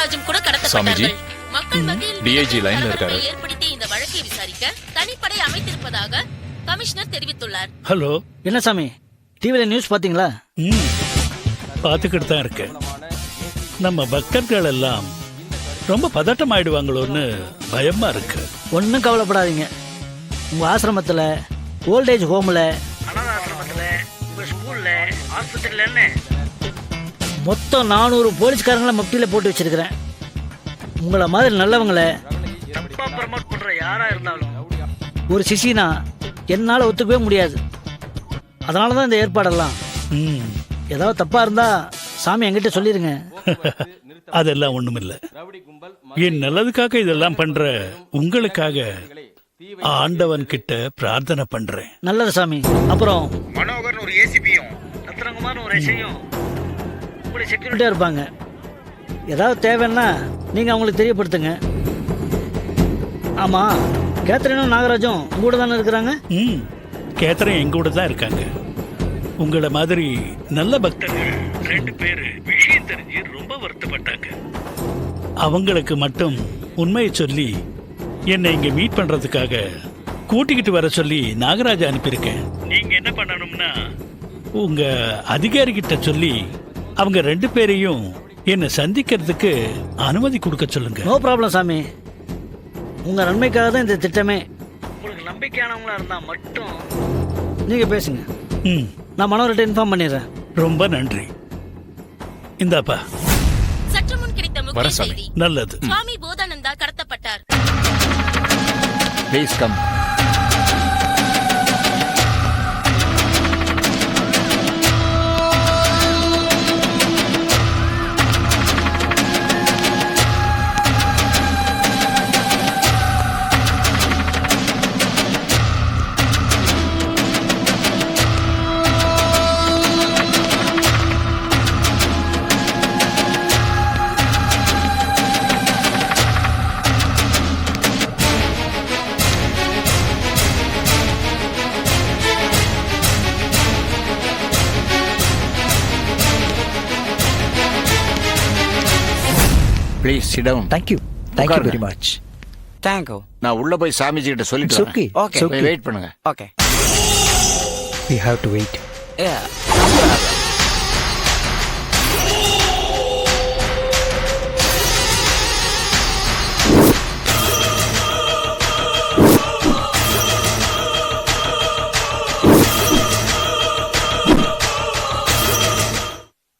நாகராஜும் கூட கடத்தப்பட்டார்கள். மக்கள் மத்தியில் டிஐஜி லைன்ல இருக்காரு. ஏற்படுத்தி இந்த வழக்கை விசாரிக்க தனிப்படை அமைத்திருப்பதாக கமிஷனர் தெரிவித்துள்ளார். ஹலோ, என்ன சாமி, டிவில நியூஸ் பாத்தீங்களா? பார்த்துக்கிட்டு தான் இருக்கேன். நம்ம பக்தர்கள் எல்லாம் ரொம்ப பதட்டம் ஆயிடுவாங்களோன்னு பயமா இருக்கு. ஒன்றும் கவலைப்படாதீங்க. உங்க ஆசிரமத்துல, ஓல்டேஜ் ஹோம்ல, அனாதாசிரமத்துல, உங்க ஸ்கூல்ல, ஹாஸ்பிட்டல்ல மொத்தம் 400 போலீஸ்காரங்களை மப்டியில போட்டு வச்சிருக்கிறேன். உங்களை மாதிரி நல்லவங்களை தப்பா ப்ரமோட் பண்ற யாரா இருந்தாலும் ஒரு சிசினா என்னால ஒத்துக்கவே முடியாது. அதனாலதான் இந்த ஏற்பாடெல்லாம். ஏதாவது தப்பா இருந்தா சாமி என்கிட்ட சொல்லிருங்க. அதெல்லாம் ஒண்ணுமில்ல. என் நல்லதுக்காக இதெல்லாம் பண்ற உங்களுக்காக ஆண்டவன் கிட்ட பிரார்த்தனை பண்றேன். நல்லது சாமி. அப்புறம் மனோகர்னு ஒரு ஏசிபியும் ரத்னகுமார் ஒரு எஸ்ஐயும் உங்களை செக்யூரிட்டியா இருப்பாங்க. ஏதாவது தேவைன்னா நீங்க அவங்களுக்கு தெரியப்படுத்துங்க. ஆமா, கேத்ரினும் நாகராஜும் உங்க தானே இருக்கிறாங்க? கேத்ரின் எங்க கூட தான் இருக்காங்க. உங்களை மாதிரி நல்ல பக்தர்கள் 2 பேரு விஷயம் தெரிஞ்சு ரொம்ப வருத்தப்பட்டாங்க. அவங்களுக்கு மட்டும் உண்மையை சொல்லி என்னை இங்க மீட் பண்றதுக்காக கூட்டிக்கிட்டு வர சொல்லி நாகராஜா அனுப்பியிருக்கேன். நீங்க என்ன பண்ணணும்னா உங்க அதிகாரி கிட்ட சொல்லி அவங்க 2 பேரையும் என்னை சந்திக்கிறதுக்கு அனுமதி கொடுக்க சொல்லுங்க. நோ ப்ராப்ளம் சாமி. உங்க நன்மைக்காக தான் இந்த திட்டமே. உங்களுக்கு நம்பிக்கையானவங்களா இருந்தா மட்டும் நீங்க பேசுங்க. நான் மனோர்கிட்ட இன்ஃபார்ம் பண்ணிடுறேன். ரொம்ப நன்றி. இந்தாப்பா. சற்று முன் கிடைத்த முக்கிய செய்தி. நல்லது. சுவாமி போதானந்தா கடத்தப்பட்டார். Please come. Please sit down. Thank you. Thank you very much. Thank you. நான் உள்ள போய் சாமிஜி கிட்ட சொல்லிட்டு வரேன். Okay. Okay. Okay. வெயிட் பண்ணுங்க. Okay. We have to wait. Yeah.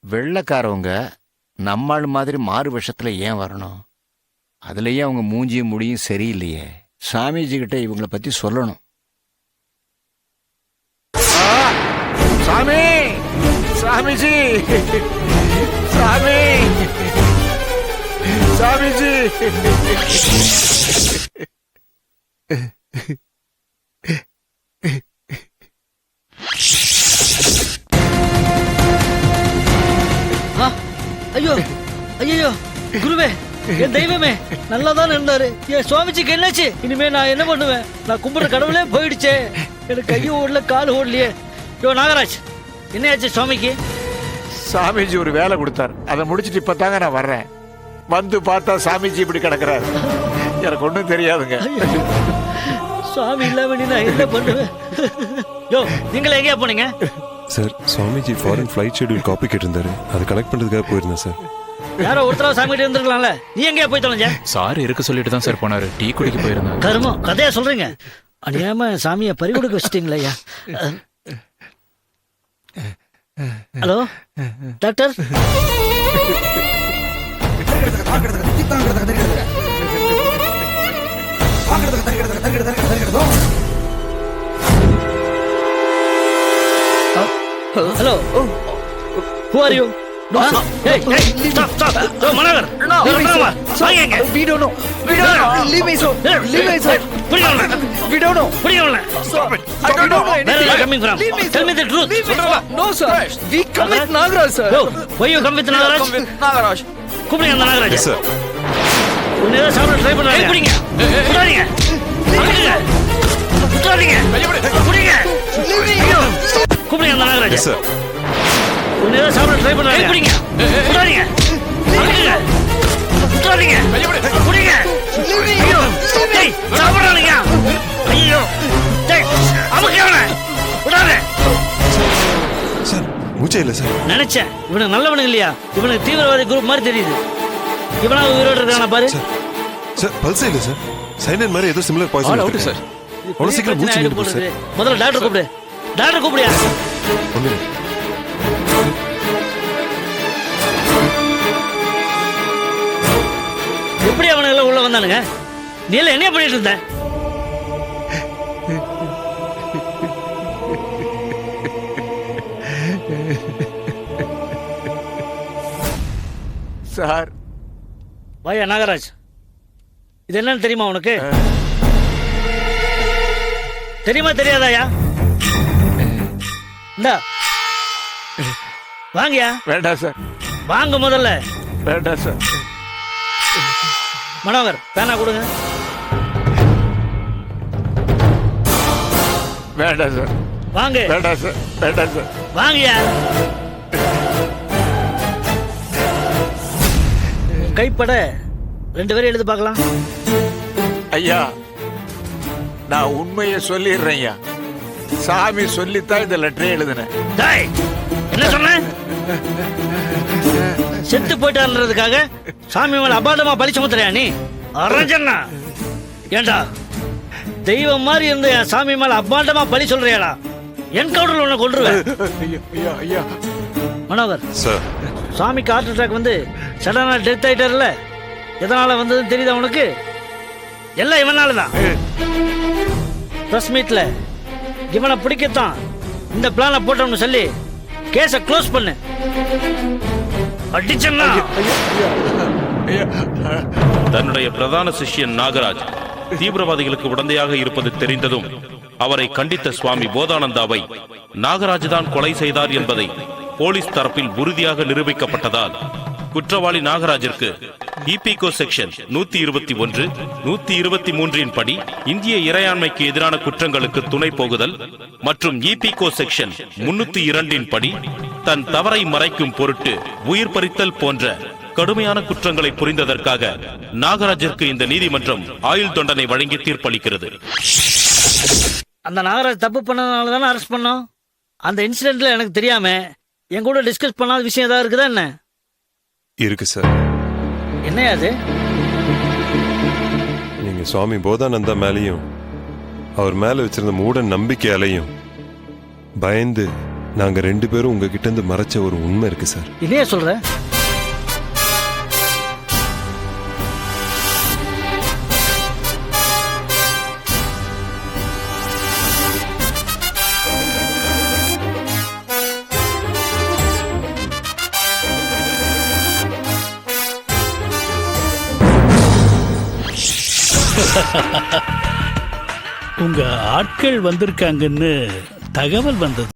வெள்ளக்காரவங்க நம்மாள் மாதிரி மாறு விஷத்துல ஏன் வரணும்? அதுலயே அவங்க மூஞ்சியும் முடியும் சரியில்லையே. சாமிஜி கிட்ட இவங்களை பத்தி சொல்லணும். சாமி, சாமிஜி, சாமி, சாமிஜி. ஐயோ ஐயோ, குருவே, என் தெய்வமே, நல்லாதான் இருந்தாரு. என் சுவாமிஜிக்கு என்னாச்சு? இனிமே நான் என்ன பண்ணுவேன்? நான் கும்பிடுற கடவுளே போயிடுச்சே. எனக்கு கையும் ஓடல, கால் ஓடலையே. யோ நாகராஜ், என்னையாச்சு சுவாமிக்கு? சாமிஜி ஒரு வேலை கொடுத்தார், அதை முடிச்சுட்டு இப்பதாங்க நான் வர்றேன். வந்து பார்த்தா சாமிஜி இப்படி கிடக்குறாரு. எனக்கு ஒன்றும் தெரியாதுங்க. சுவாமி இல்லாம நான் என்ன பண்ணுவேன்? யோ, நீங்களே எங்கேயா போனீங்க? Sir, Swamiji foreign flight schedule copy கேட்டிருந்தாரு. அதை கலெக்ட் பண்ணுறதுக்காக போயிருந்தேன் சார். யாரோ ஒருத்தரா சாமி கிட்ட இருந்திருக்கலாம்ல, நீ எங்கேயா போய் தொலைஞ்ச? சார் இருக்க சொல்லிட்டு தான் சார் போனாரு. டீ குடிக்க போயிருந்தேன். கருமம், கதையா சொல்றீங்க? அநியாயமா சாமியை பறி கொடுக்க வச்சிட்டீங்களா ஐயா? Hello doctor. Hello. Who are you? Hey, stop. Oh, Managar. No, we don't know. Leave me, sir. Leave me, sir. We don't know. Stop it. I don't know anything. Where are you coming from? Tell me the truth. No, sir. We come with Nagaraj, sir. Yo, why you come with Nagaraj? Come with Nagaraj. கூப்பிடுங்க அந்த Nagaraj. Yes sir. உன்னை ஏதாவது சாப்பிட try பண்ணுறாங்க. குடிங்க. குடிங்க. குடிங்க. குடிங்க. கூப்பிடுங்க அந்த நாகராஜ். Yes sir. உன்னை ஏதாவது சாப்பிட ட்ரை பண்ணுறாங்க. குடிங்க. குடிங்க. பல்ஸே இல்லை சார். நினைச்சேன் இவனுக்கு நல்லவனுங்க இல்லையா, இவனுக்கு தீவிரவாதி குரூப் மாதிரி தெரியுது. இவனா உயிரோடு இருக்கானா பாரு. சார் பல்ஸே இல்லை சார். சைனன் மாதிரி ஏதோ சிமிலர் பாய்சன் இருக்கு சார். அவ்வளோ சீக்கிரம் மூச்சு நின்று போகுது சார். முதல்ல டாக்டர் கூப்பிடு. டாக்டர் கூப்பிடியா? ஒன்று எப்படி அவனுங்க எல்லாம் உள்ள வந்தானுங்க? நீ எல்லாம் என்ன பண்ணிட்டு இருந்த? சார் வாயா நாகராஜ், இது என்னன்னு தெரியுமா உனக்கு? தெரியுமா தெரியாதாயா? இந்தா வாங்கயா. வேண்டாம் சார். வாங்க முதல்ல. வேண்டாம் சார். மனோகர் பேனா கொடுங்க. வேண்டாம் சார். வாங்க. வேண்டாம் சார். வேண்டாம் சார். வாங்கயா. கைப்பட 2 பேரும் எழுதி பார்க்கலாம். ஐயா நான் உண்மையை சொல்லிடுறேன் ஐயா. சாமி சொல்லித்தான் இந்த லெட்டரே எழுதுனேன். டேய், என்ன சொன்ன? செத்து போயிட்டான்றதுக்காக சாமி மேல அபாண்டமா பழி சுமத்துறியா நீ? அரஞ்சண்ணா, ஏண்டா தெய்வம் மாதிரி இருந்த என் சாமி மேல அபாண்டமா பழி சொல்றியாடா? என்கவுண்டர்ல உன்னை கொன்றுவேன். ஐயா ஐயா. மனோகர் சார், சாமிக்கு ஹார்ட் அட்டாக் வந்து சடனா டெத் ஆயிட்டார்ல, எதனால வந்ததுன்னு தெரியுதா உனக்கு? எல்லாம் இவனால தான். பிரஸ் மீட்ல இவனை பிடிக்கத்தான் இந்த பிளானை போட்டோம்னு சொல்லி கேஸை க்ளோஸ் பண்ணு. அடிச்சன்னா தன்னுடைய பிரதான சிஷ்யன் நாகராஜ் தீவிரவாதிகளுக்கு உடந்தையாக இருப்பது தெரிந்ததும் அவரை கண்டித்த சுவாமி போதானந்தாவை நாகராஜ் தான் கொலை செய்தார் என்பதை போலீஸ் தரப்பில் உறுதியாக நிரூபிக்கப்பட்டதால் குற்றவாளி நாகராஜிற்கு இபிகோ செக்ஷன் 121, 123 படி இந்திய இறையாண்மைக்கு எதிரான குற்றங்களுக்கு துணை போகுதல் மற்றும் இபிகோ செக்ஷன் 302 படி தன் தவறை மறைக்கும் பொருட்டு உயிர் பறித்தல் போன்ற கடுமையான குற்றங்களை புரிந்ததற்காக நாகராஜிற்கு இந்த நீதிமன்றம் ஆயுள் தண்டனை வழங்கி தீர்ப்பளிக்கிறது. அந்த நாகராஜ் தப்பு பண்ணதுனால தானே அரெஸ்ட் பண்ணோம். அந்த இன்சிடென்ட்ல எனக்கு தெரியாம என் கூட டிஸ்கஸ் பண்ணாத விஷயம் ஏதாவது இருக்குதா என்ன? இருக்கு சார். என்னையா அது? நீங்க சுவாமி போதானந்தா மேலேயும் அவர் மேல வச்சிருந்த மூட நம்பிக்கையாலையும் பயந்து நாங்க 2 பேரும் உங்ககிட்ட இருந்து மறைச்ச ஒரு உண்மை இருக்கு சார். இதையே சொல்ற? உங்க ஆட்கள் வந்திருக்காங்கன்னு தகவல் வந்தது.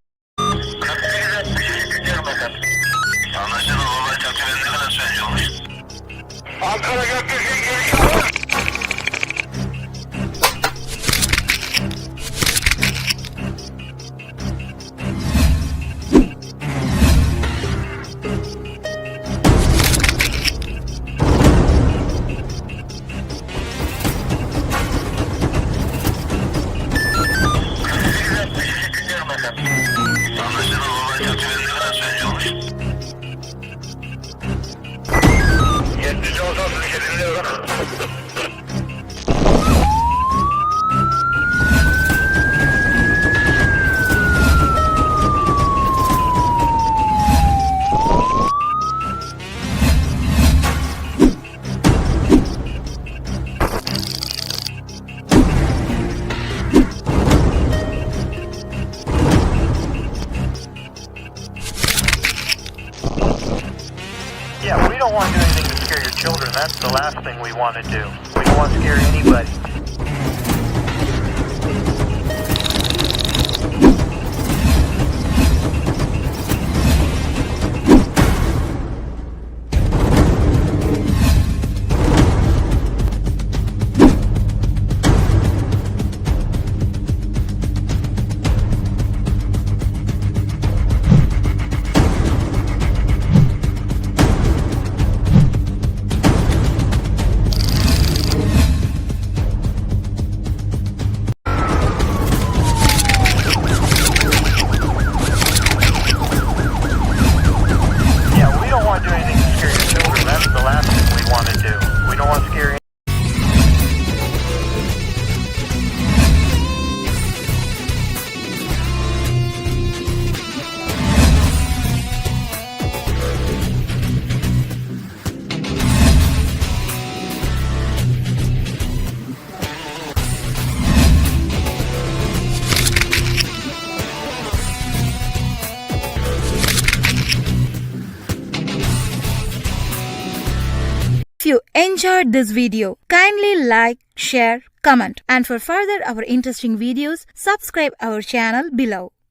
Yeah, we don't want to do anything to scare your children. That's the last thing we want to do. We don't want to scare anybody. We don't want to scare you. If you enjoyed this video, kindly like, share, comment, and for further our interesting videos, subscribe our channel below.